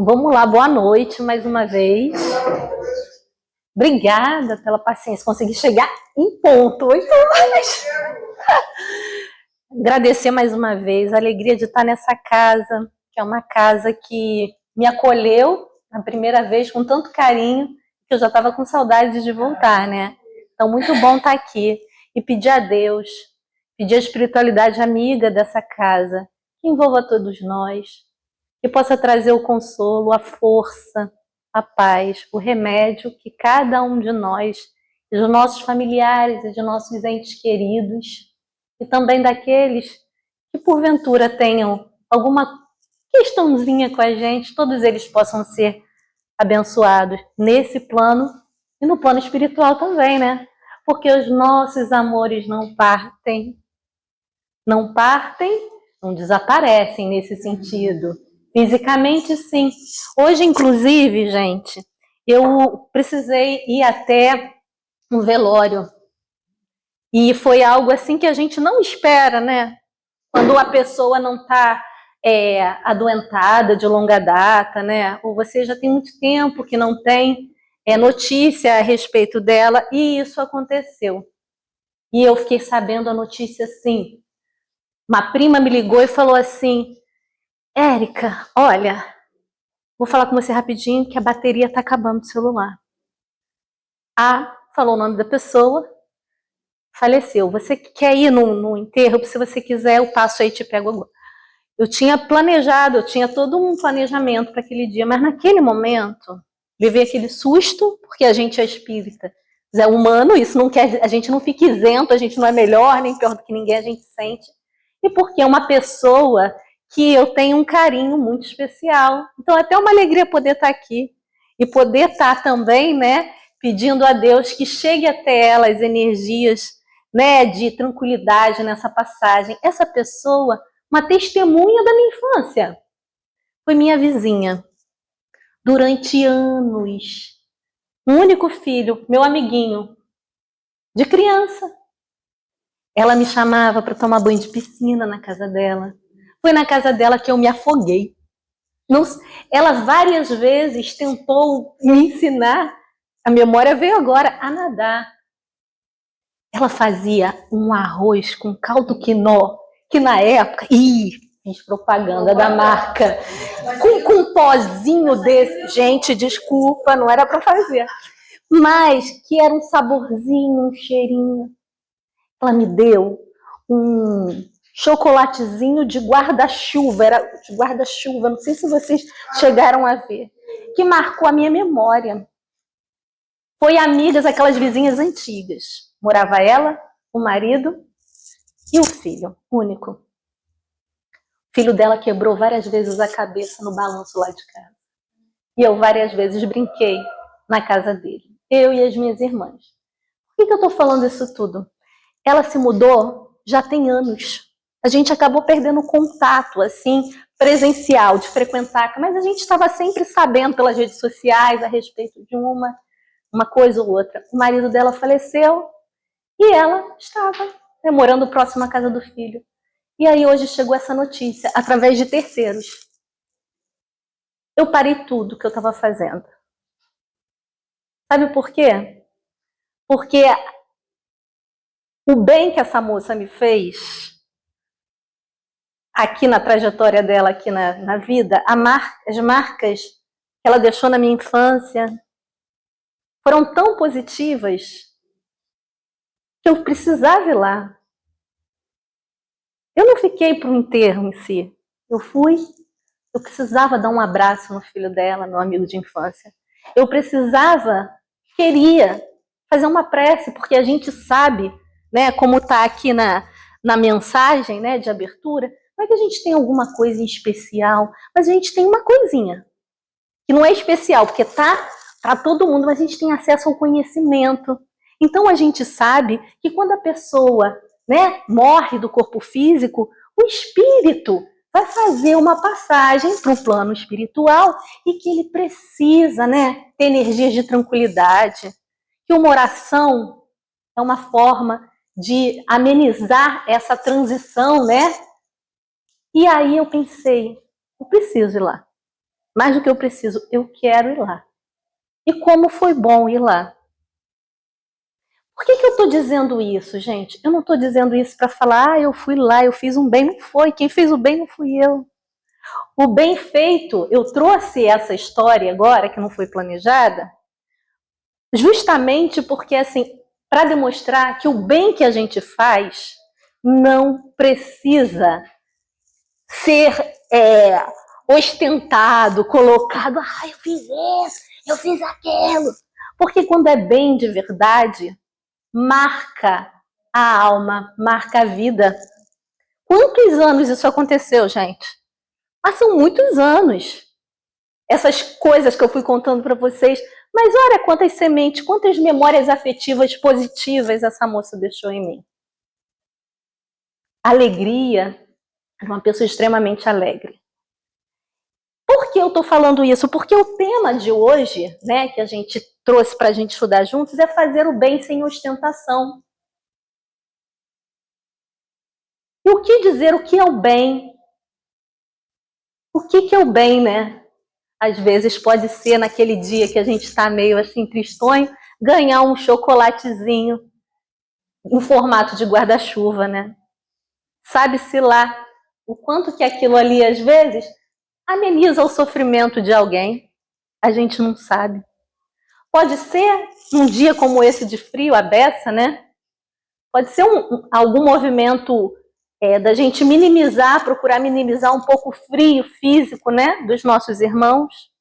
Vamos lá, boa noite mais uma vez. Obrigada pela paciência, consegui chegar em ponto, 8 horas. Agradecer mais uma vez a alegria de estar nessa casa, que é uma casa que me acolheu a primeira vez com tanto carinho, que eu já estava com saudade de voltar, né? Então, muito bom estar aqui e pedir a Deus, pedir a espiritualidade amiga dessa casa, que envolva todos nós, que possa trazer o consolo, a força, a paz, o remédio que cada um de nós, dos nossos familiares e de nossos entes queridos, e também daqueles que porventura tenham alguma questãozinha com a gente, todos eles possam ser abençoados nesse plano e no plano espiritual também, né? Porque os nossos amores não partem, não desaparecem nesse sentido. Fisicamente, sim. Hoje, inclusive, gente, eu precisei ir até um velório. E foi algo assim que a gente não espera, né? Quando a pessoa não está adoentada de longa data, né? Ou você já tem muito tempo que não tem notícia a respeito dela, e isso aconteceu. E eu fiquei sabendo a notícia assim. Uma prima me ligou e falou assim: Érica, olha, vou falar com você rapidinho que a bateria está acabando do celular. Falou o nome da pessoa, faleceu. Você quer ir no enterro? Se você quiser, eu passo aí e te pego agora. Eu tinha planejado, eu tinha todo um planejamento para aquele dia, mas naquele momento, levei aquele susto, porque a gente é espírita. É humano, isso não quer, a gente não fica isento, a gente não é melhor nem pior do que ninguém, a gente sente. E porque é uma pessoa que eu tenho um carinho muito especial. Então é até uma alegria poder estar aqui e poder estar também, né, pedindo a Deus que chegue até ela as energias, né, de tranquilidade nessa passagem. Essa pessoa, uma testemunha da minha infância, foi minha vizinha durante anos. Um único filho, meu amiguinho, de criança. Ela me chamava para tomar banho de piscina na casa dela. Foi na casa dela que eu me afoguei. Ela várias vezes tentou me ensinar, a memória veio agora, a nadar. Ela fazia um arroz com caldo quinó, que na época, fiz propaganda da marca, com um pozinho desse. Gente, desculpa, não era para fazer. Mas que era um saborzinho, um cheirinho. Ela me deu um chocolatezinho de guarda-chuva, era de guarda-chuva, não sei se vocês chegaram a ver, que marcou a minha memória. Foi amigas, aquelas vizinhas antigas. Morava ela, o marido e o filho, único. O filho dela quebrou várias vezes a cabeça no balanço lá de casa. E eu várias vezes brinquei na casa dele, eu e as minhas irmãs. Por que eu estou falando isso tudo? Ela se mudou já tem anos. A gente acabou perdendo contato, assim, presencial, de frequentar, mas a gente estava sempre sabendo pelas redes sociais a respeito de uma coisa ou outra. O marido dela faleceu e ela estava morando próximo à casa do filho. E aí hoje chegou essa notícia, através de terceiros. Eu parei tudo que eu estava fazendo. Sabe por quê? Porque o bem que essa moça me fez, aqui na trajetória dela, aqui na vida, as marcas que ela deixou na minha infância foram tão positivas que eu precisava ir lá. Eu não fiquei para o enterro em si. Eu precisava dar um abraço no filho dela, meu amigo de infância. Eu queria fazer uma prece, porque a gente sabe, né, como está aqui na mensagem, né, de abertura, não é que a gente tem alguma coisa em especial, mas a gente tem uma coisinha, que não é especial, porque tá para todo mundo, mas a gente tem acesso ao conhecimento. Então a gente sabe que quando a pessoa, né, morre do corpo físico, o espírito vai fazer uma passagem para o plano espiritual e que ele precisa, né, ter energias de tranquilidade, que uma oração é uma forma de amenizar essa transição, né? E aí eu pensei, eu preciso ir lá. mais do que eu preciso, eu quero ir lá. E como foi bom ir lá. Por que eu estou dizendo isso, gente? Eu não estou dizendo isso para falar, eu fui lá, eu fiz um bem. Não foi. Quem fez o bem não fui eu. O bem feito, eu trouxe essa história agora, que não foi planejada, justamente porque, assim, para demonstrar que o bem que a gente faz não precisa ser ostentado, colocado, eu fiz isso, eu fiz aquilo. Porque quando é bem de verdade, marca a alma, marca a vida. Quantos anos isso aconteceu, gente? Mas são muitos anos. Essas coisas que eu fui contando para vocês. Mas olha quantas sementes, quantas memórias afetivas positivas essa moça deixou em mim. Alegria, uma pessoa extremamente alegre. Por que eu estou falando isso? Porque o tema de hoje, né, que a gente trouxe para a gente estudar juntos, é fazer o bem sem ostentação. E o que dizer o que é o bem? O que é o bem, né? Às vezes pode ser naquele dia que a gente está meio assim tristonho, ganhar um chocolatezinho em formato de guarda-chuva, né? Sabe-se lá o quanto que aquilo ali, às vezes, ameniza o sofrimento de alguém. A gente não sabe. Pode ser um dia como esse de frio, a beça, né? Pode ser algum movimento da gente minimizar, procurar minimizar um pouco o frio físico, né, dos nossos irmãos.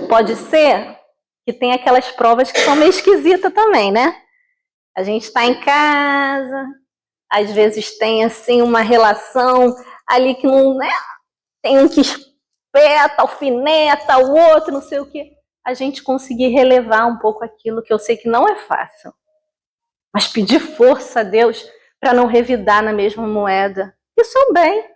Pode ser que tem aquelas provas que são meio esquisitas também, né? A gente está em casa, às vezes tem assim uma relação ali que não, né? Tem um que espeta, alfineta, o outro, não sei o quê. A gente conseguir relevar um pouco aquilo, que eu sei que não é fácil. Mas pedir força a Deus para não revidar na mesma moeda. Isso é um bem.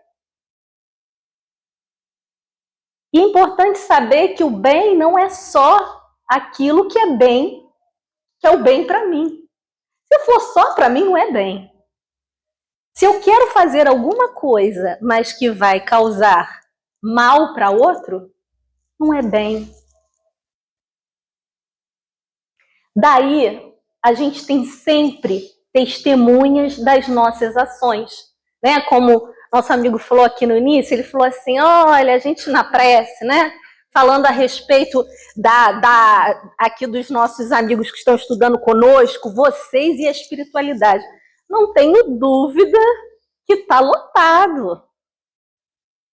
E é importante saber que o bem não é só aquilo que é bem, que é o bem para mim. Se for só para mim, não é bem. Se eu quero fazer alguma coisa, mas que vai causar mal para outro, não é bem. Daí, a gente tem sempre testemunhas das nossas ações, né? Como nosso amigo falou aqui no início, ele falou assim, olha, a gente na prece, né? Falando a respeito aqui dos nossos amigos que estão estudando conosco, vocês e a espiritualidade. Não tenho dúvida que está lotado.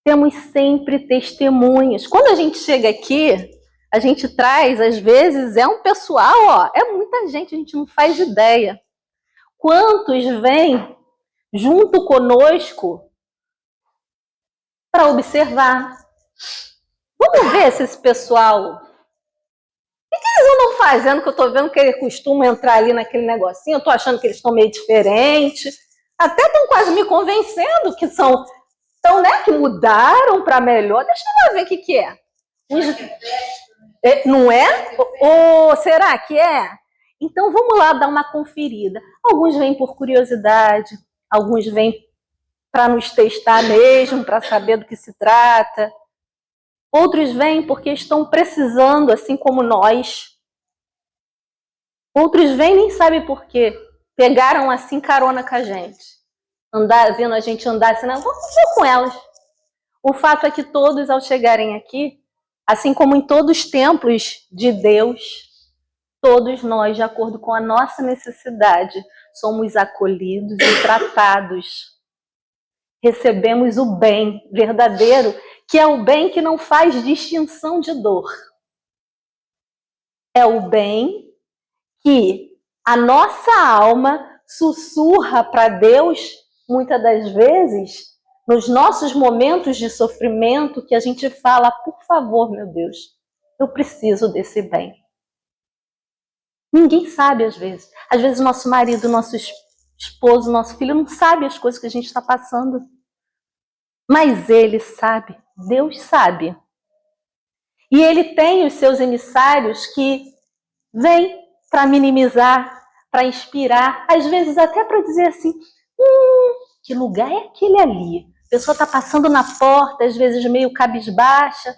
Temos sempre testemunhas. Quando a gente chega aqui, a gente traz, às vezes, é um pessoal, é muita gente, a gente não faz ideia. Quantos vêm junto conosco para observar? Vamos ver se esse pessoal... O que eles andam fazendo, que eu estou vendo que eles costumam entrar ali naquele negocinho, eu estou achando que eles estão meio diferentes. Até estão quase me convencendo que são... Então, né, que mudaram para melhor. Deixa eu ver o que é. Não é? Ou será que é? Então vamos lá dar uma conferida. Alguns vêm por curiosidade, alguns vêm para nos testar mesmo, para saber do que se trata. Outros vêm porque estão precisando, assim como nós. Outros vêm nem sabem por quê. Pegaram assim carona com a gente. Vendo a gente andar assim, não, vamos com elas. O fato é que todos, ao chegarem aqui, assim como em todos os templos de Deus, todos nós, de acordo com a nossa necessidade, somos acolhidos e tratados. Recebemos o bem verdadeiro, que é o bem que não faz distinção de dor. É o bem que a nossa alma sussurra para Deus, muitas das vezes, nos nossos momentos de sofrimento, que a gente fala, por favor, meu Deus, eu preciso desse bem. Ninguém sabe, às vezes. Às vezes nosso marido, nosso esposo, nosso filho não sabe as coisas que a gente está passando. Mas ele sabe, Deus sabe. E ele tem os seus emissários que vêm para minimizar, para inspirar, às vezes até para dizer assim, que lugar é aquele ali? A pessoa está passando na porta, às vezes meio cabisbaixa.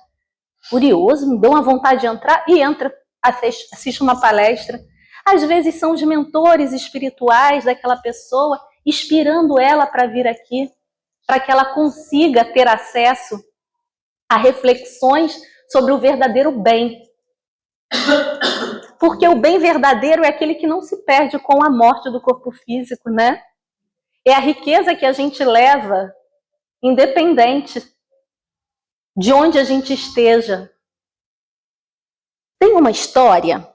curioso, me deu uma vontade de entrar e entra, assiste uma palestra. Às vezes são os mentores espirituais daquela pessoa, inspirando ela para vir aqui, para que ela consiga ter acesso a reflexões sobre o verdadeiro bem. Porque o bem verdadeiro é aquele que não se perde com a morte do corpo físico, né? É a riqueza que a gente leva, independente de onde a gente esteja. Tem uma história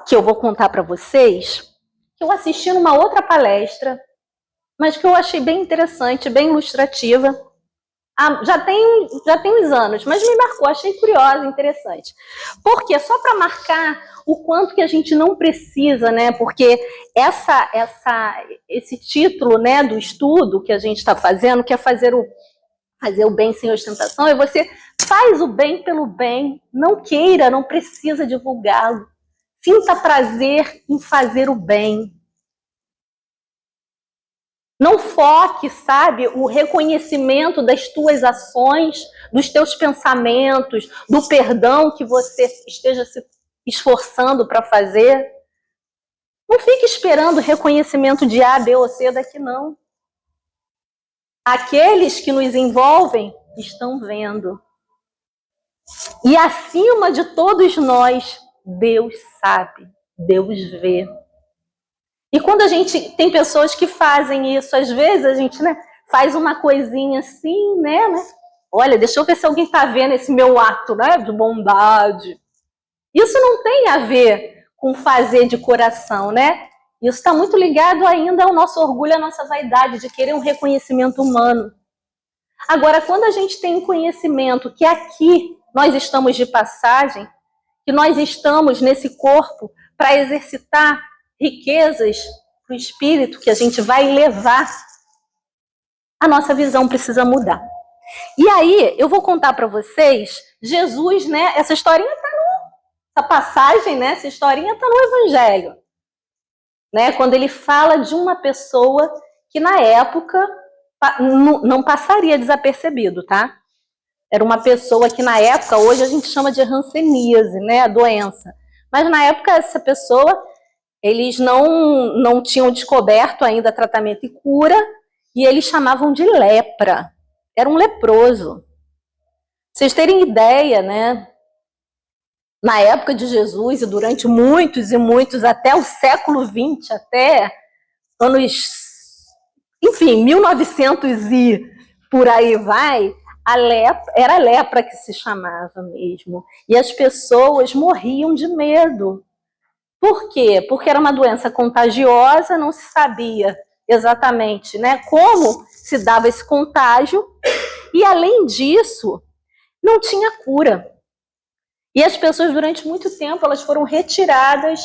que eu vou contar para vocês, que eu assisti numa outra palestra, mas que eu achei bem interessante, bem ilustrativa. Já tem uns anos, mas me marcou, achei curiosa, interessante. Por quê? Só para marcar o quanto que a gente não precisa, né? Porque esse título, né, do estudo que a gente está fazendo, que é fazer o bem sem ostentação, é você faz o bem pelo bem, não queira, não precisa divulgá-lo. Sinta prazer em fazer o bem. Não foque, sabe, o reconhecimento das tuas ações, dos teus pensamentos, do perdão que você esteja se esforçando para fazer. Não fique esperando reconhecimento de A, B ou C daqui, não. Aqueles que nos envolvem estão vendo. E acima de todos nós, Deus sabe, Deus vê. E quando a gente tem pessoas que fazem isso, às vezes a gente, né, faz uma coisinha assim, né? Olha, deixa eu ver se alguém está vendo esse meu ato, né, de bondade. Isso não tem a ver com fazer de coração, né? Isso está muito ligado ainda ao nosso orgulho, à nossa vaidade de querer um reconhecimento humano. Agora, quando a gente tem um conhecimento que aqui nós estamos de passagem, que nós estamos nesse corpo para exercitar riquezas para o espírito que a gente vai levar, a nossa visão precisa mudar. E aí, eu vou contar para vocês, Jesus, né? Essa historinha está essa passagem, né? Essa historinha está no Evangelho, né? Quando ele fala de uma pessoa que na época não passaria desapercebido, tá? Era uma pessoa que na época, hoje a gente chama de hanseníase, né? A doença. Mas na época essa pessoa, eles não tinham descoberto ainda tratamento e cura, e eles chamavam de lepra. Era um leproso. Pra vocês terem ideia, né? Na época de Jesus e durante muitos e muitos, até o século XX, até anos, enfim, 1900 e por aí vai, era a lepra que se chamava mesmo. E as pessoas morriam de medo. Por quê? Porque era uma doença contagiosa, não se sabia exatamente, né, como se dava esse contágio, e além disso, não tinha cura. E as pessoas, durante muito tempo, elas foram retiradas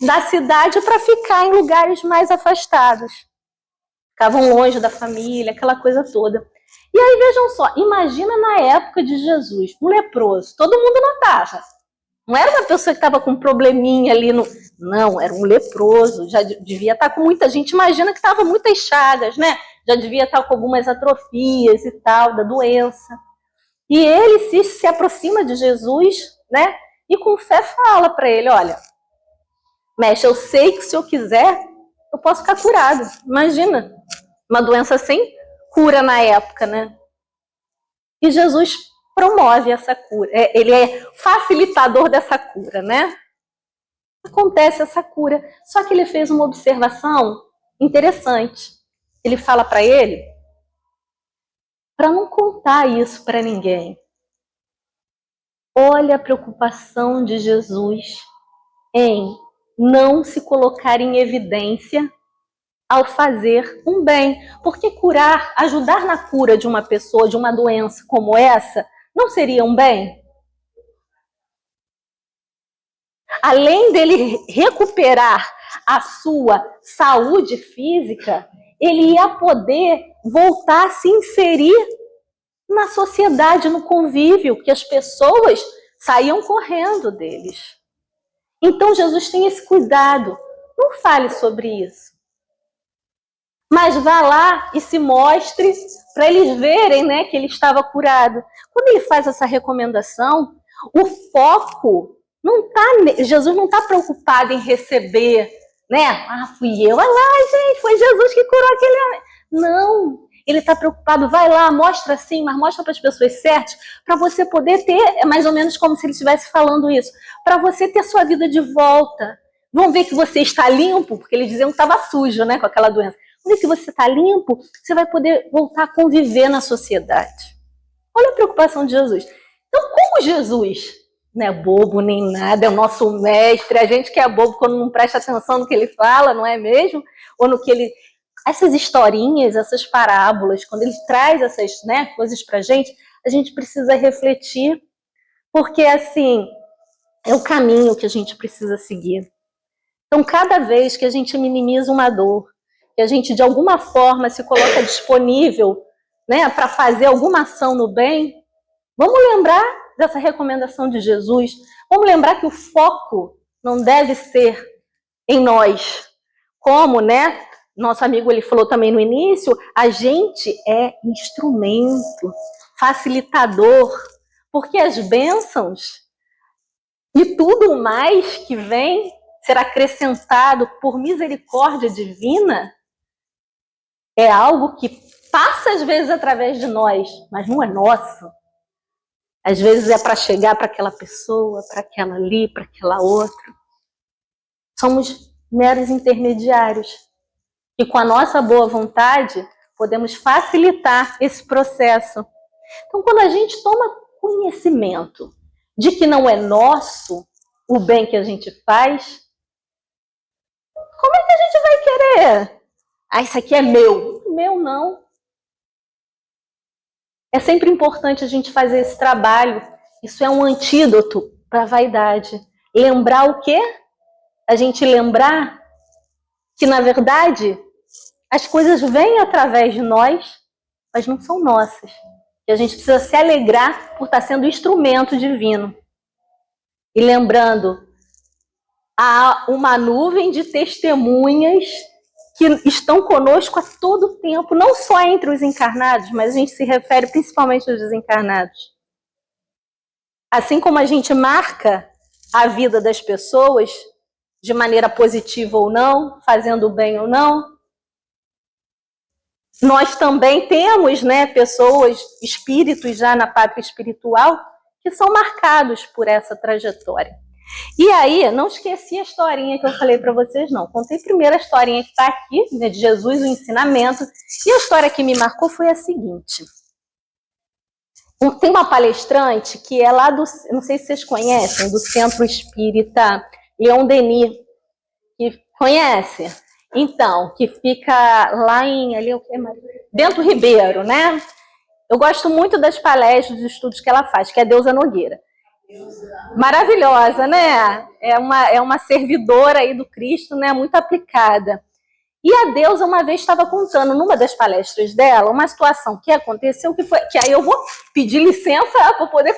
da cidade para ficar em lugares mais afastados. Ficavam longe da família, aquela coisa toda. E aí, vejam só, imagina na época de Jesus, um leproso, todo mundo notava. Não era uma pessoa que estava com um probleminha ali no... Não, era um leproso, já devia estar com muita gente. Imagina que estava muitas chagas, né? Já devia estar com algumas atrofias e tal, da doença. E ele se aproxima de Jesus, né? E com fé fala para ele, olha, mestre, eu sei que se eu quiser, eu posso ficar curado. Imagina, uma doença sem cura na época, né? E Jesus promove essa cura. Ele é facilitador dessa cura, né? Acontece essa cura. Só que ele fez uma observação interessante. Ele fala para ele para não contar isso para ninguém. Olha a preocupação de Jesus em não se colocar em evidência ao fazer um bem. Porque curar, ajudar na cura de uma pessoa, de uma doença como essa, não seria um bem? Além dele recuperar a sua saúde física, ele ia poder voltar a se inserir na sociedade, no convívio, que as pessoas saíam correndo deles. Então Jesus tem esse cuidado. Não fale sobre isso. Mas vá lá e se mostre para eles verem, né, que ele estava curado. Quando ele faz essa recomendação, o foco não tá, Jesus não está preocupado em receber, né? Ah, fui eu, olha lá, gente, foi Jesus que curou aquele homem. Não, ele está preocupado, vai lá, mostra assim, mas mostra para as pessoas certas, para você poder ter, é mais ou menos como se ele estivesse falando isso, para você ter sua vida de volta. Vão ver que você está limpo, porque eles diziam que estava sujo, né, com aquela doença. Vão ver que você está limpo, você vai poder voltar a conviver na sociedade. Olha a preocupação de Jesus. Então, como Jesus não é bobo nem nada, é o nosso mestre, a gente que é bobo quando não presta atenção no que ele fala, não é mesmo? Ou no que ele... Essas historinhas, essas parábolas, quando ele traz essas, né, coisas pra gente, a gente precisa refletir, porque assim, é o caminho que a gente precisa seguir. Então, cada vez que a gente minimiza uma dor, que a gente de alguma forma se coloca disponível, né, para fazer alguma ação no bem, vamos lembrar dessa recomendação de Jesus, vamos lembrar que o foco não deve ser em nós. Como, né, nosso amigo ele falou também no início, a gente é instrumento, facilitador, porque as bênçãos e tudo mais que vem ser acrescentado por misericórdia divina é algo que passa às vezes através de nós, mas não é nosso. Às vezes é para chegar para aquela pessoa, para aquela ali, para aquela outra. Somos meros intermediários. E com a nossa boa vontade, podemos facilitar esse processo. Então, quando a gente toma conhecimento de que não é nosso o bem que a gente faz, como é que a gente vai querer? Ah, isso aqui é meu. Meu não. É sempre importante a gente fazer esse trabalho. Isso é um antídoto para a vaidade. Lembrar o quê? A gente lembrar que, na verdade, as coisas vêm através de nós, mas não são nossas. E a gente precisa se alegrar por estar sendo instrumento divino. E lembrando, há uma nuvem de testemunhas que estão conosco a todo tempo, não só entre os encarnados, mas a gente se refere principalmente aos desencarnados. Assim como a gente marca a vida das pessoas, de maneira positiva ou não, fazendo bem ou não, nós também temos, né, pessoas, espíritos já na pátria espiritual, que são marcados por essa trajetória. E aí, não esqueci a historinha que eu falei para vocês, não. Contei primeiro a historinha que está aqui, né, de Jesus, o ensinamento. E a história que me marcou foi a seguinte. Tem uma palestrante que é lá do, não sei se vocês conhecem, do Centro Espírita Leon Denis, que conhece? Então, que fica lá em ali, Bento Ribeiro, né? Eu gosto muito das palestras, dos estudos que ela faz, que é a Deusa Nogueira. Maravilhosa, né? É uma servidora aí do Cristo, né? Muito aplicada. E a Deusa uma vez estava contando numa das palestras dela uma situação que aconteceu, que aí eu vou pedir licença para poder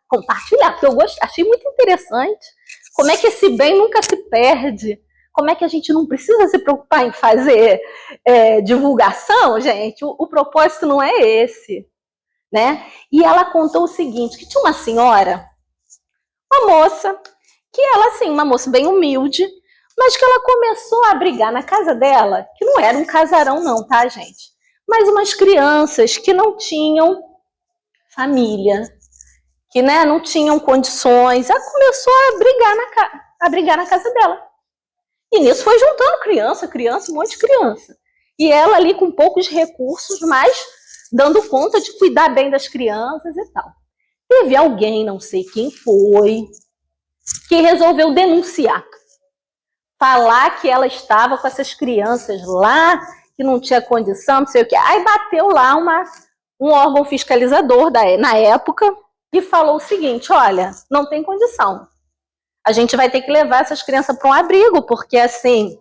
compartilhar, porque eu achei muito interessante. Como é que esse bem nunca se perde? Como é que a gente não precisa se preocupar em fazer divulgação, gente? O propósito não é esse, né? E ela contou o seguinte, que tinha uma senhora, uma moça, que ela, assim, uma moça bem humilde, mas que ela começou a abrigar na casa dela, que não era um casarão não, tá, gente? Mas umas crianças que não tinham família, que, né, não tinham condições. Ela começou a abrigar na casa dela. E nisso foi juntando criança, um monte de criança. E ela ali com poucos recursos, mas dando conta de cuidar bem das crianças e tal. Teve alguém, não sei quem foi, que resolveu denunciar. Falar que ela estava com essas crianças lá, que não tinha condição, não sei o quê. Aí bateu lá um órgão fiscalizador na época e falou o seguinte, olha, não tem condição. A gente vai ter que levar essas crianças para um abrigo, porque, assim,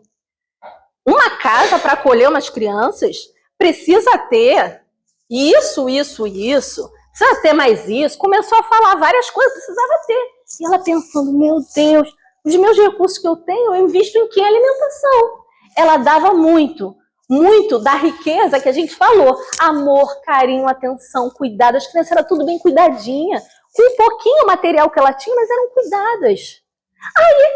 uma casa para acolher umas crianças precisa ter isso, precisa ter mais isso. Começou a falar várias coisas, precisava ter. E ela pensando, meu Deus, os meus recursos que eu tenho, eu invisto em que? Alimentação. Ela dava muito. muito da riqueza que a gente falou. Amor, carinho, atenção, cuidado. As crianças eram tudo bem cuidadinha. Com um pouquinho material que ela tinha, mas eram cuidadas. Aí,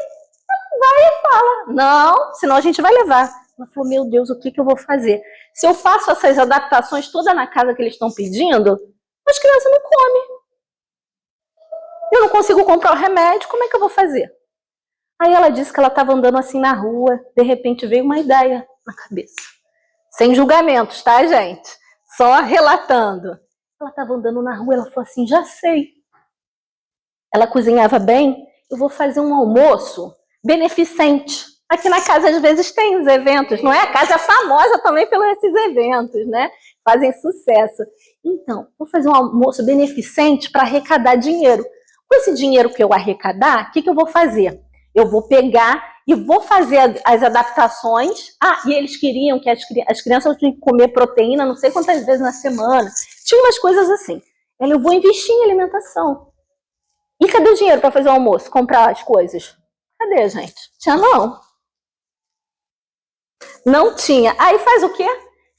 vai e fala, não, senão a gente vai levar. Ela falou, meu Deus, o que eu vou fazer? Se eu faço essas adaptações toda na casa que eles estão pedindo, as crianças não comem. Eu não consigo comprar o remédio, como é que eu vou fazer? Aí ela disse que ela estava andando assim na rua, de repente veio uma ideia na cabeça. Sem julgamentos, tá, gente? Só relatando. Ela estava andando na rua, ela falou assim, já sei. Ela cozinhava bem, eu vou fazer um almoço beneficente. Aqui na casa, às vezes, tem os eventos, não é? A casa é famosa também pelos esses eventos, né? Fazem sucesso. Então, vou fazer um almoço beneficente para arrecadar dinheiro. Com esse dinheiro que eu arrecadar, o que eu vou fazer? Eu vou pegar e vou fazer as adaptações. Ah, e eles queriam que as crianças tinham que comer proteína não sei quantas vezes na semana. Tinha umas coisas assim. Eu vou investir em alimentação. E cadê o dinheiro para fazer o almoço? Comprar as coisas? Cadê, gente? Tinha não. Não tinha. Aí faz o quê?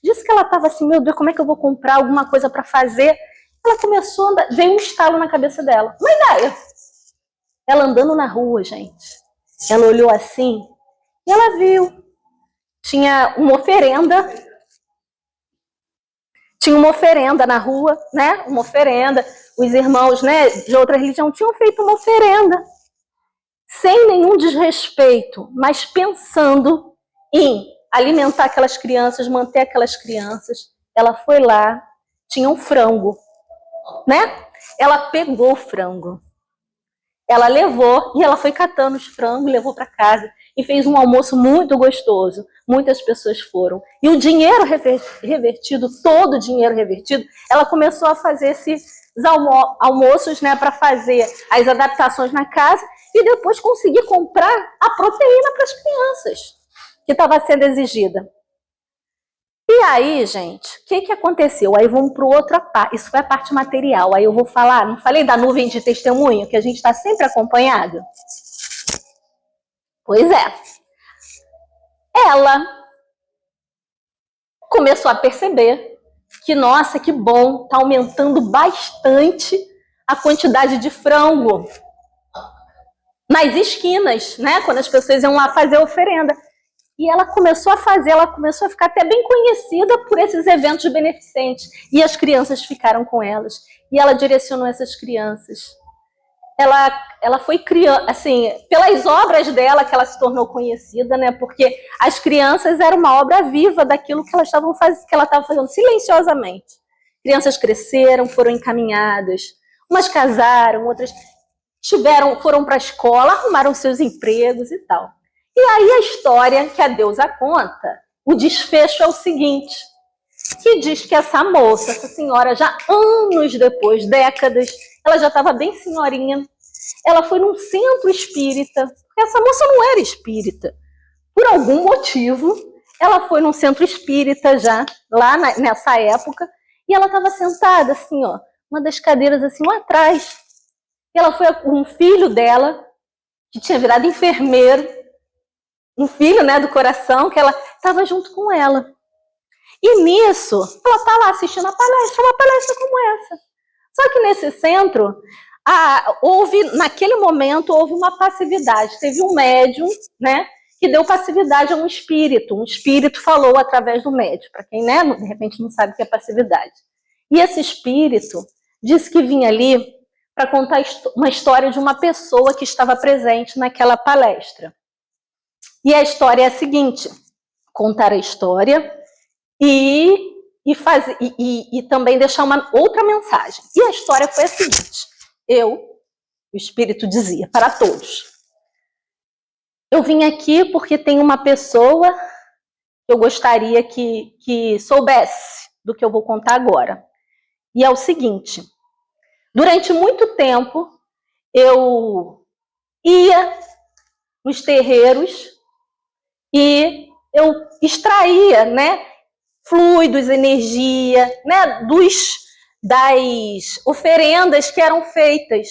Disse que ela estava assim, meu Deus, como é que eu vou comprar alguma coisa para fazer? Ela começou a andar, veio um estalo na cabeça dela. Uma ideia. Ela andando na rua, gente. Ela olhou assim e ela viu. Tinha uma oferenda. Tinha uma oferenda na rua, né? Uma oferenda. Os irmãos, né, de outra religião tinham feito uma oferenda. Sem nenhum desrespeito, mas pensando em alimentar aquelas crianças, manter aquelas crianças. Ela foi lá, tinha um frango, né? Ela pegou o frango. Ela levou e ela foi catando os frangos, levou para casa e fez um almoço muito gostoso. Muitas pessoas foram. E o dinheiro revertido, todo o dinheiro revertido, ela começou a fazer esses almoços, né, para fazer as adaptações na casa e depois conseguir comprar a proteína para as crianças que estava sendo exigida. E aí, gente, o que aconteceu? Aí vamos para outra parte, isso foi a parte material. Aí eu vou falar, não falei da nuvem de testemunho, que a gente está sempre acompanhado? Pois é. Ela começou a perceber que, nossa, que bom, está aumentando bastante a quantidade de frango nas esquinas, né? Quando as pessoas iam lá fazer oferenda. E ela começou a fazer, ela começou a ficar até bem conhecida por esses eventos beneficentes. E as crianças ficaram com elas. E ela direcionou essas crianças. Ela foi criando, assim, pelas obras dela que ela se tornou conhecida, né? Porque as crianças eram uma obra viva daquilo que ela estava fazendo silenciosamente. Crianças cresceram, foram encaminhadas. Umas casaram, outras foram para a escola, arrumaram seus empregos e tal. E aí a história que a deusa conta, o desfecho é o seguinte, que diz que essa moça, essa senhora, já anos depois, décadas, ela já estava bem senhorinha, ela foi num centro espírita, porque essa moça não era espírita. Por algum motivo, ela foi num centro espírita já, lá nessa época, e ela estava sentada assim, ó, uma das cadeiras assim lá atrás. E ela foi com um filho dela, que tinha virado enfermeiro, um filho, né, do coração, que ela estava junto com ela. E nisso, ela está lá assistindo a palestra, uma palestra como essa. Só que nesse centro, naquele momento, houve uma passividade. Teve um médium, né, que deu passividade a um espírito. Um espírito falou através do médium, para quem, né, de repente não sabe o que é passividade. E esse espírito disse que vinha ali para contar uma história de uma pessoa que estava presente naquela palestra. E a história é a seguinte, contar a história e também deixar uma outra mensagem. E a história foi a seguinte, o espírito dizia para todos, eu vim aqui porque tem uma pessoa que eu gostaria que soubesse do que eu vou contar agora. E é o seguinte, durante muito tempo eu ia nos terreiros e eu extraía, né, fluidos, energia, né, das oferendas que eram feitas.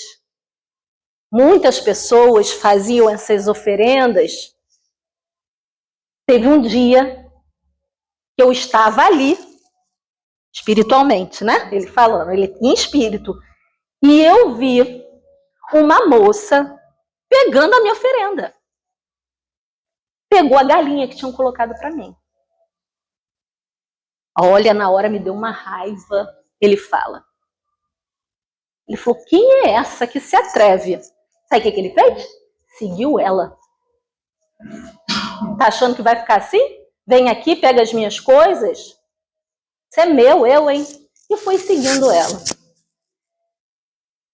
Muitas pessoas faziam essas oferendas. Teve um dia que eu estava ali, espiritualmente, né? Ele falando, ele em espírito. E eu vi uma moça pegando a minha oferenda. Pegou a galinha que tinham colocado para mim. Olha, na hora me deu uma raiva. Ele fala. Ele falou, quem é essa que se atreve? Sabe o que ele fez? Seguiu ela. Tá achando que vai ficar assim? Vem aqui, pega as minhas coisas. Isso é meu, hein? E foi seguindo ela.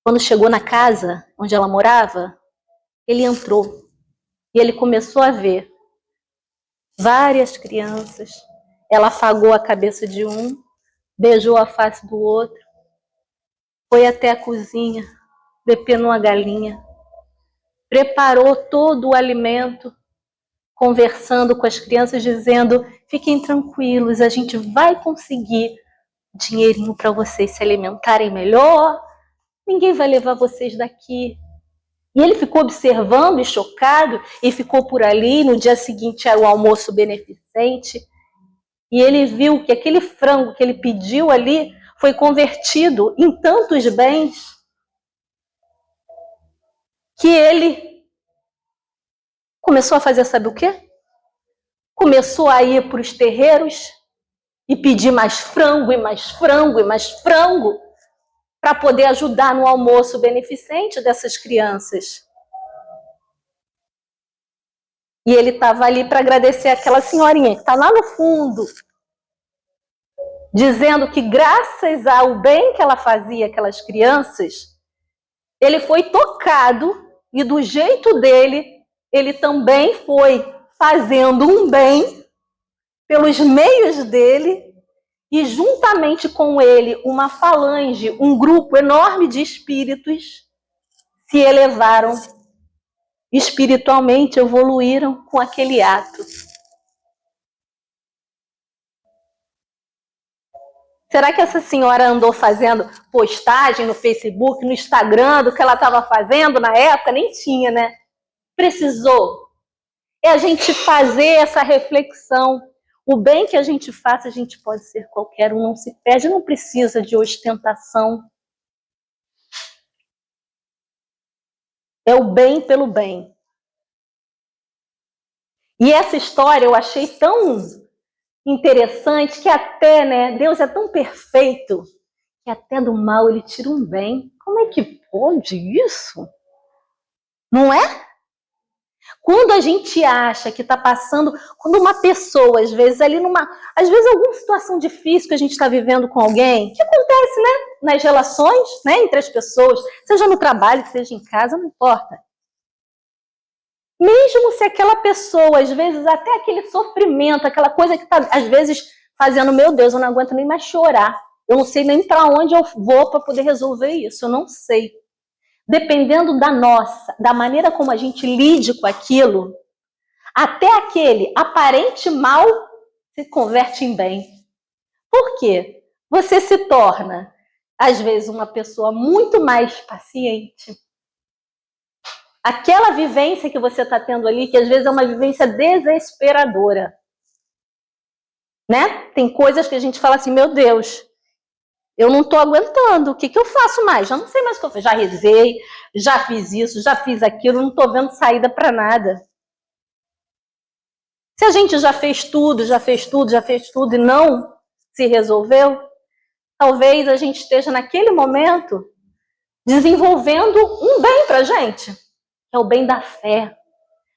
Quando chegou na casa onde ela morava, ele entrou. E ele começou a ver várias crianças. Ela afagou a cabeça de um, beijou a face do outro, foi até a cozinha, depenou a galinha, preparou todo o alimento, conversando com as crianças, dizendo, fiquem tranquilos, a gente vai conseguir dinheirinho para vocês se alimentarem melhor, ninguém vai levar vocês daqui. E ele ficou observando e chocado, e ficou por ali, no dia seguinte era o almoço beneficente, e ele viu que aquele frango que ele pediu ali foi convertido em tantos bens que ele começou a fazer, sabe o quê? Começou a ir para os terreiros e pedir mais frango e mais frango e mais frango para poder ajudar no almoço beneficente dessas crianças. E ele estava ali para agradecer aquela senhorinha que está lá no fundo, dizendo que graças ao bem que ela fazia aquelas crianças, ele foi tocado e do jeito dele, ele também foi fazendo um bem pelos meios dele e juntamente com ele uma falange, um grupo enorme de espíritos se elevaram espiritualmente, evoluíram com aquele ato. Será que essa senhora andou fazendo postagem no Facebook, no Instagram, do que ela estava fazendo na época? Nem tinha, né? Precisou. É a gente fazer essa reflexão. O bem que a gente faça, a gente pode ser qualquer um, não se pede, não precisa de ostentação. É o bem pelo bem. E essa história eu achei tão interessante que até, né, Deus é tão perfeito que até do mal ele tira um bem. Como é que pode isso? Não é? Quando a gente acha que está passando, quando uma pessoa, às vezes às vezes alguma situação difícil que a gente está vivendo com alguém, que acontece, né, nas relações, né, entre as pessoas, seja no trabalho, seja em casa, não importa. Mesmo se aquela pessoa, às vezes até aquele sofrimento, aquela coisa que está, às vezes, fazendo, meu Deus, eu não aguento nem mais chorar, eu não sei nem para onde eu vou para poder resolver isso, eu não sei. Dependendo da maneira como a gente lide com aquilo, até aquele aparente mal se converte em bem. Por quê? Você se torna, às vezes, uma pessoa muito mais paciente. Aquela vivência que você está tendo ali, que às vezes é uma vivência desesperadora. Né? Tem coisas que a gente fala assim, meu Deus, eu não estou aguentando, o que eu faço mais? Já não sei mais o que eu faço. Já rezei, já fiz isso, já fiz aquilo, não estou vendo saída para nada. Se a gente já fez tudo e não se resolveu, talvez a gente esteja naquele momento desenvolvendo um bem para a gente, que é o bem da fé,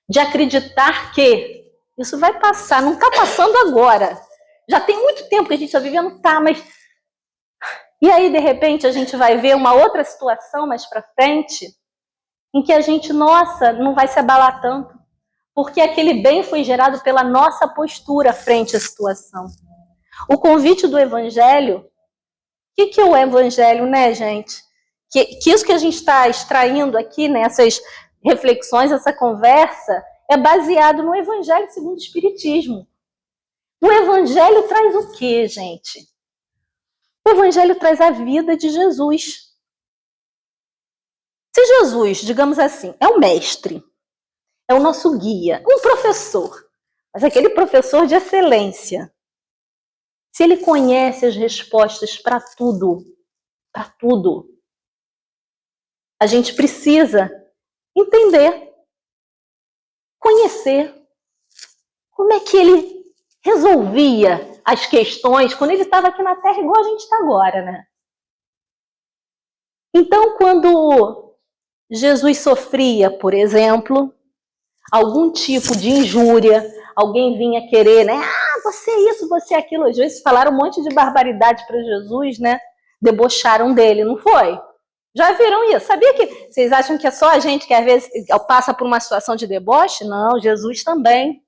de acreditar que isso vai passar, não está passando agora. Já tem muito tempo que a gente está vivendo, mas... E aí, de repente, a gente vai ver uma outra situação mais para frente, em que a gente, nossa, não vai se abalar tanto, porque aquele bem foi gerado pela nossa postura frente à situação. O convite do Evangelho, o que é o Evangelho, né, gente? Que isso que a gente está extraindo aqui, nessas reflexões, essa conversa, é baseado no Evangelho segundo o Espiritismo. O Evangelho traz o quê, gente? O Evangelho traz a vida de Jesus. Se Jesus, digamos assim, é o mestre, é o nosso guia, um professor, mas aquele professor de excelência, Se ele conhece as respostas para tudo, a gente precisa entender, conhecer como é que ele resolvia as questões quando ele estava aqui na Terra, igual a gente está agora, né? Então, quando Jesus sofria, por exemplo, algum tipo de injúria, alguém vinha querer, né? Ah, você é isso, você é aquilo. Às vezes falaram um monte de barbaridade para Jesus, né? Debocharam dele, não foi? Já viram isso? Sabia que vocês acham que é só a gente que às vezes passa por uma situação de deboche? Não, Jesus também.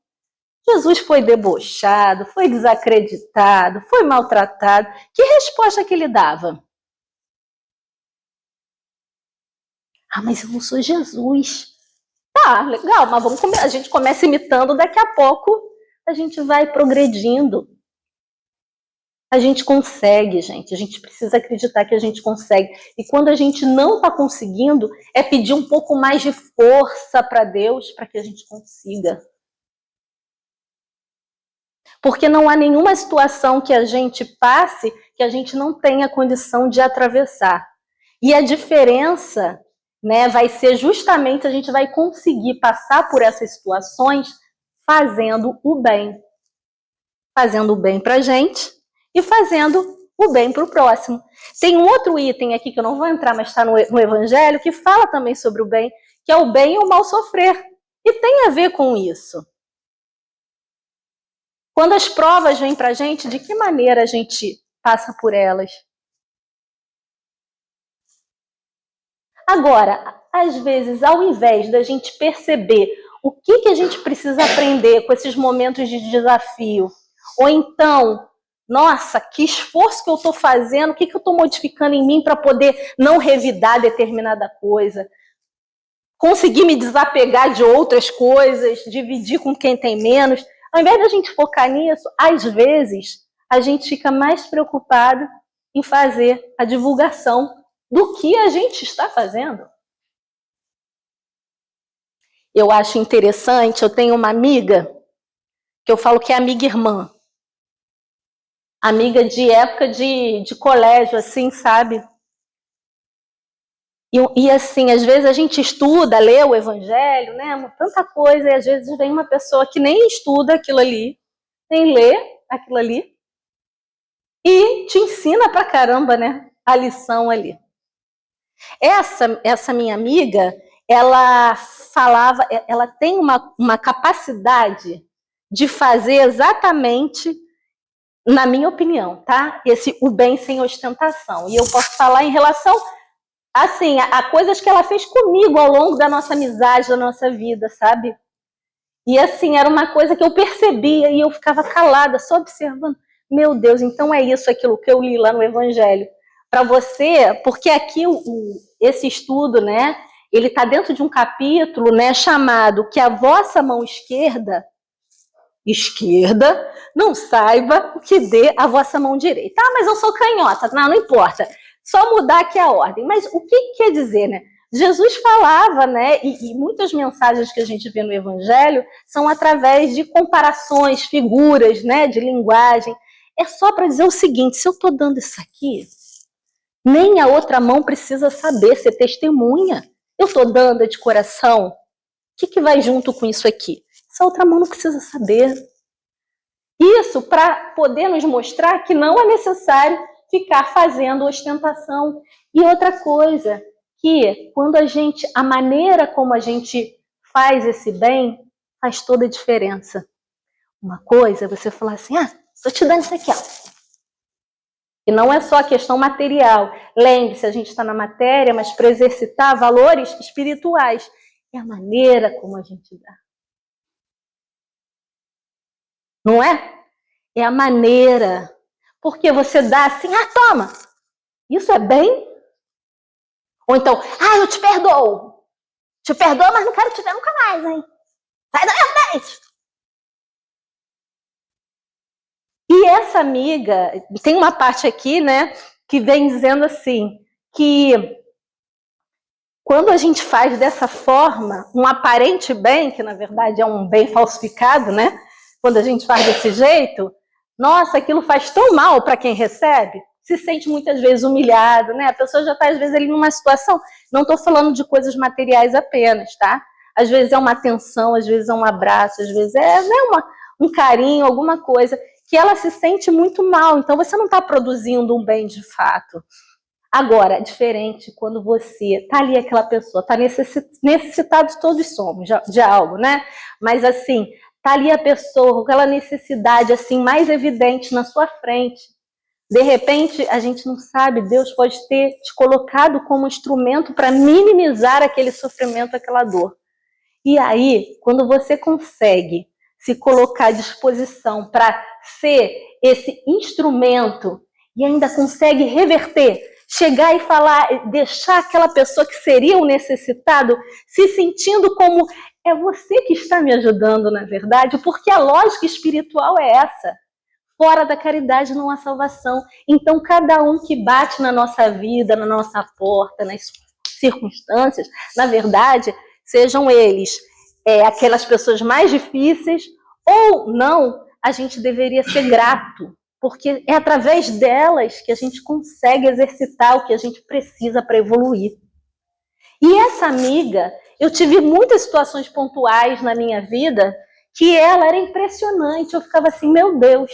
Jesus foi debochado, foi desacreditado, foi maltratado. Que resposta que ele dava? Ah, mas eu não sou Jesus. Tá, legal, mas a gente começa imitando, daqui a pouco a gente vai progredindo. A gente consegue, gente. A gente precisa acreditar que a gente consegue. E quando a gente não está conseguindo, é pedir um pouco mais de força para Deus para que a gente consiga. Porque não há nenhuma situação que a gente passe que a gente não tenha condição de atravessar. E a diferença, né, vai ser justamente a gente vai conseguir passar por essas situações fazendo o bem. Fazendo o bem para a gente e fazendo o bem para o próximo. Tem um outro item aqui que eu não vou entrar, mas está no Evangelho, que fala também sobre o bem, que é o bem e o mal sofrer. E tem a ver com isso. Quando as provas vêm para a gente, de que maneira a gente passa por elas? Agora, às vezes, ao invés da gente perceber o que a gente precisa aprender com esses momentos de desafio, ou então, nossa, que esforço que eu estou fazendo, o que eu estou modificando em mim para poder não revidar determinada coisa, conseguir me desapegar de outras coisas, dividir com quem tem menos. Ao invés da gente focar nisso, às vezes, a gente fica mais preocupado em fazer a divulgação do que a gente está fazendo. Eu acho interessante, eu tenho uma amiga, que eu falo que é amiga irmã, amiga de época de colégio, assim, sabe? E assim, às vezes a gente estuda, lê o evangelho, né? Tanta coisa, e às vezes vem uma pessoa que nem estuda aquilo ali, nem lê aquilo ali, e te ensina pra caramba, né? A lição ali. Essa minha amiga, ela falava, ela tem uma capacidade de fazer exatamente, na minha opinião, tá? O bem sem ostentação. E eu posso falar em relação, assim, a coisas que ela fez comigo ao longo da nossa amizade, da nossa vida, sabe? E assim, era uma coisa que eu percebia e eu ficava calada, só observando. Meu Deus, então é isso, aquilo que eu li lá no Evangelho. Para você, porque aqui esse estudo, né, ele está dentro de um capítulo, né, chamado que a vossa mão esquerda não saiba o que dê a vossa mão direita. Ah, mas eu sou canhota. Não importa. Só mudar aqui a ordem. Mas o que quer dizer, né? Jesus falava, né? E muitas mensagens que a gente vê no Evangelho são através de comparações, figuras, né? De linguagem. É só para dizer o seguinte: se eu estou dando isso aqui, nem a outra mão precisa saber, ser testemunha. Eu estou dando de coração. O que vai junto com isso aqui? Essa outra mão não precisa saber. Isso para poder nos mostrar que não é necessário ficar fazendo ostentação. E outra coisa, que quando a maneira como a gente faz esse bem, faz toda a diferença. Uma coisa é você falar assim, estou te dando isso aqui, ó. E não é só a questão material. Lembre-se, a gente está na matéria, mas para exercitar valores espirituais. É a maneira como a gente dá. Não é? É a maneira. Porque você dá assim, toma. Isso é bem? Ou então, eu te perdoo. Te perdoo, mas não quero te ver nunca mais, hein? Sai da minha frente. E essa amiga, tem uma parte aqui, né, que vem dizendo assim, que quando a gente faz dessa forma, um aparente bem, que na verdade é um bem falsificado, né? Quando a gente faz desse jeito, Nossa, aquilo faz tão mal para quem recebe, se sente muitas vezes humilhado, né? A pessoa já está, às vezes, ali numa situação, não estou falando de coisas materiais apenas, tá? Às vezes é uma atenção, às vezes é um abraço, às vezes é um carinho, alguma coisa, que ela se sente muito mal, então você não está produzindo um bem de fato. Agora, diferente quando você está ali, aquela pessoa, está necessitado, todos somos de algo, né? Mas assim, está ali a pessoa com aquela necessidade assim mais evidente na sua frente. De repente, a gente não sabe, Deus pode ter te colocado como instrumento para minimizar aquele sofrimento, aquela dor. E aí, quando você consegue se colocar à disposição para ser esse instrumento e ainda consegue reverter, chegar e falar, deixar aquela pessoa que seria o necessitado se sentindo como é você que está me ajudando, na verdade, porque a lógica espiritual é essa. Fora da caridade não há salvação. Então, cada um que bate na nossa vida, na nossa porta, nas circunstâncias, na verdade, sejam eles aquelas pessoas mais difíceis ou não, a gente deveria ser grato, porque é através delas que a gente consegue exercitar o que a gente precisa para evoluir. E essa amiga, eu tive muitas situações pontuais na minha vida que ela era impressionante. Eu ficava assim, meu Deus,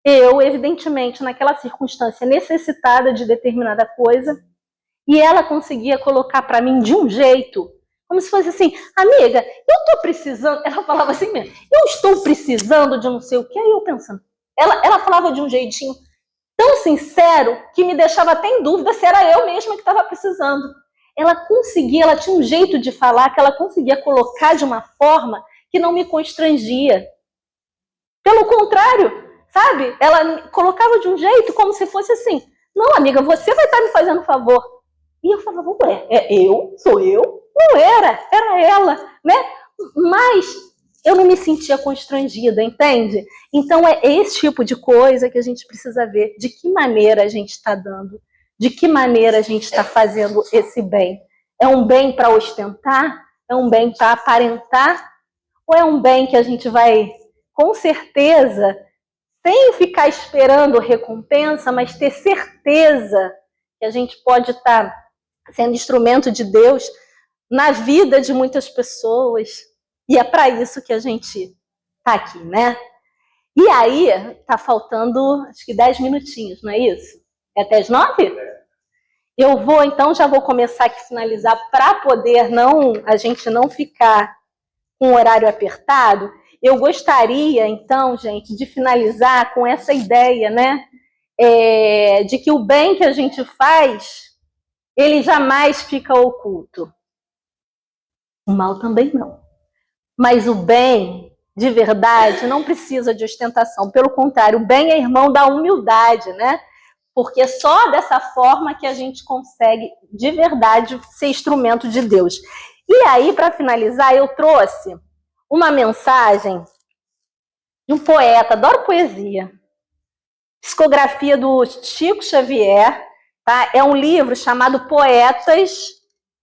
eu, evidentemente, naquela circunstância necessitada de determinada coisa, e ela conseguia colocar para mim de um jeito, como se fosse assim, amiga, eu estou precisando, ela falava assim mesmo, eu estou precisando de não sei o que, aí eu pensando, ela falava de um jeitinho tão sincero que me deixava até em dúvida se era eu mesma que estava precisando. Ela tinha um jeito de falar que ela conseguia colocar de uma forma que não me constrangia. Pelo contrário, sabe? Ela colocava de um jeito como se fosse assim, não, amiga, você vai estar me fazendo um favor. E eu falava, ué, eu? Sou eu? Não era ela, né? Mas eu não me sentia constrangida, entende? Então é esse tipo de coisa que a gente precisa ver, de que maneira a gente está dando, de que maneira a gente está fazendo esse bem. É um bem para ostentar? É um bem para aparentar? Ou é um bem que a gente vai, com certeza, sem ficar esperando recompensa, mas ter certeza que a gente pode estar sendo instrumento de Deus na vida de muitas pessoas. E é para isso que a gente está aqui, né? E aí, tá faltando, acho que 10 minutinhos, não é isso? É até as 9? Eu vou, então, já vou começar aqui a finalizar para poder a gente não ficar com o horário apertado. Eu gostaria, então, gente, de finalizar com essa ideia, né? De que o bem que a gente faz, ele jamais fica oculto. O mal também não. Mas o bem, de verdade, não precisa de ostentação. Pelo contrário, o bem é irmão da humildade, né? Porque só dessa forma que a gente consegue, de verdade, ser instrumento de Deus. E aí, para finalizar, eu trouxe uma mensagem de um poeta, adoro poesia, psicografia do Chico Xavier, tá? É um livro chamado Poetas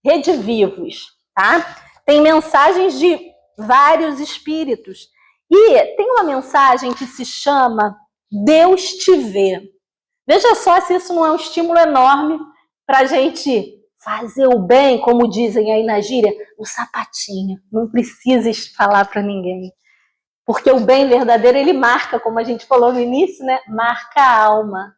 Redivivos, tá? Tem mensagens de vários espíritos. E tem uma mensagem que se chama Deus te vê. Veja só se isso não é um estímulo enorme para a gente fazer o bem, como dizem aí na gíria, o sapatinho. Não precisa falar para ninguém. Porque o bem verdadeiro, ele marca, como a gente falou no início, né? Marca a alma.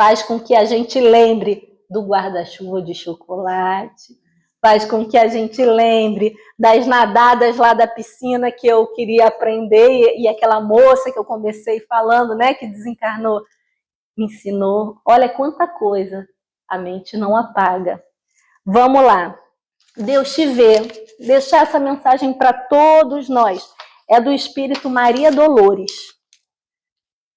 Faz com que a gente lembre do guarda-chuva de chocolate, faz com que a gente lembre das nadadas lá da piscina que eu queria aprender, e aquela moça que eu comecei falando, né, que desencarnou, me ensinou. Olha quanta coisa, a mente não apaga. Vamos lá. Deus te vê. Deixar essa mensagem para todos nós. É do Espírito Maria Dolores.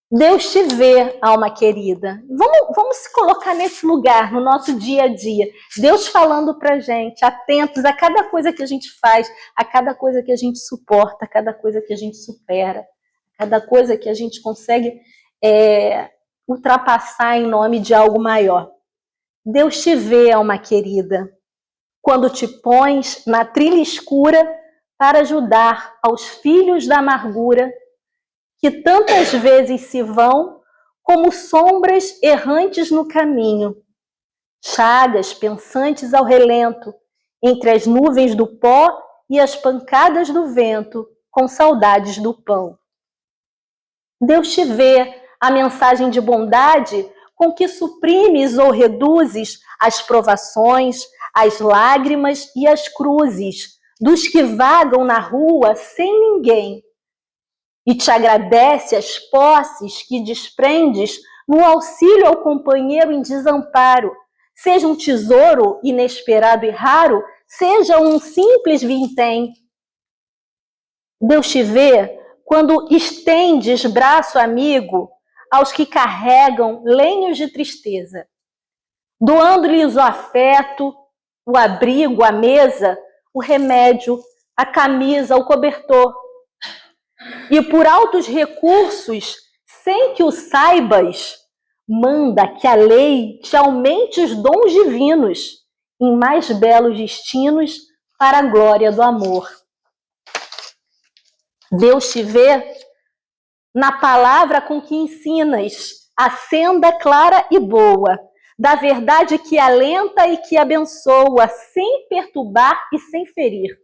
Deus te vê, alma querida. Vamos se colocar nesse lugar, no nosso dia a dia. Deus falando pra gente, atentos a cada coisa que a gente faz, a cada coisa que a gente suporta, a cada coisa que a gente supera, a cada coisa que a gente consegue ultrapassar em nome de algo maior. Deus te vê, alma querida, quando te pões na trilha escura para ajudar aos filhos da amargura que tantas vezes se vão como sombras errantes no caminho, chagas pensantes ao relento, entre as nuvens do pó e as pancadas do vento, com saudades do pão. Deus te vê a mensagem de bondade com que suprimes ou reduzes as provações, as lágrimas e as cruzes dos que vagam na rua sem ninguém, e te agradece as posses que desprendes no auxílio ao companheiro em desamparo, seja um tesouro inesperado e raro, seja um simples vintém. Deus te vê quando estendes braço amigo aos que carregam lenhos de tristeza, doando-lhes o afeto, o abrigo, a mesa, o remédio, a camisa, o cobertor. E por altos recursos, sem que o saibas, manda que a lei te aumente os dons divinos em mais belos destinos para a glória do amor. Deus te vê na palavra com que ensinas a senda clara e boa, da verdade que alenta e que abençoa, sem perturbar e sem ferir.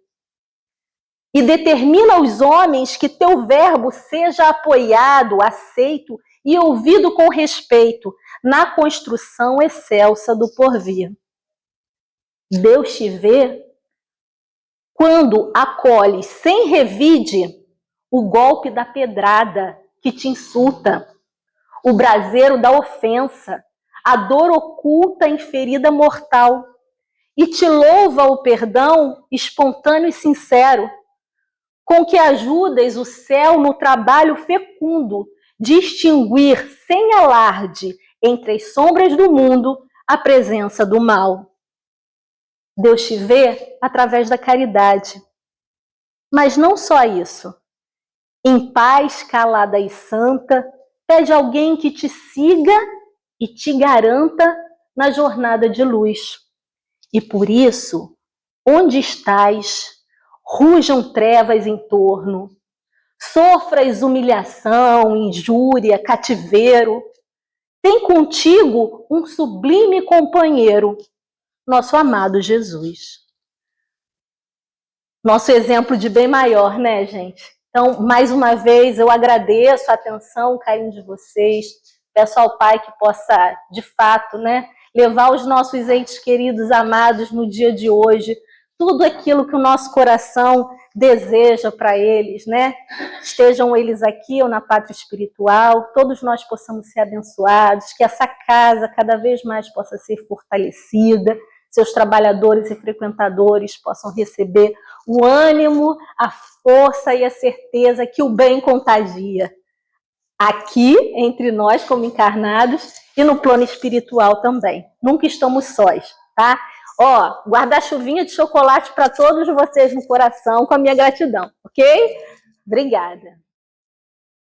E determina aos homens que teu verbo seja apoiado, aceito e ouvido com respeito na construção excelsa do porvir. Deus te vê quando acolhe sem revide o golpe da pedrada que te insulta, o braseiro da ofensa, a dor oculta em ferida mortal, e te louva o perdão espontâneo e sincero, com que ajudas o céu no trabalho fecundo de extinguir sem alarde entre as sombras do mundo a presença do mal. Deus te vê através da caridade. Mas não só isso. Em paz, calada e santa, pede alguém que te siga e te garanta na jornada de luz. E por isso, onde estás, rujam trevas em torno, sofras humilhação, injúria, cativeiro, tem contigo um sublime companheiro, nosso amado Jesus. Nosso exemplo de bem maior, né, gente? Então, mais uma vez, eu agradeço a atenção, o carinho de vocês. Peço ao Pai que possa, de fato, né, levar os nossos entes queridos, amados, no dia de hoje, tudo aquilo que o nosso coração deseja para eles, né? Estejam eles aqui ou na pátria espiritual, todos nós possamos ser abençoados, que essa casa cada vez mais possa ser fortalecida, seus trabalhadores e frequentadores possam receber o ânimo, a força e a certeza que o bem contagia. Aqui, entre nós como encarnados, e no plano espiritual também. Nunca estamos sós, tá? Ó, guarda-chuvinha de chocolate para todos vocês no coração, com a minha gratidão, ok? Obrigada.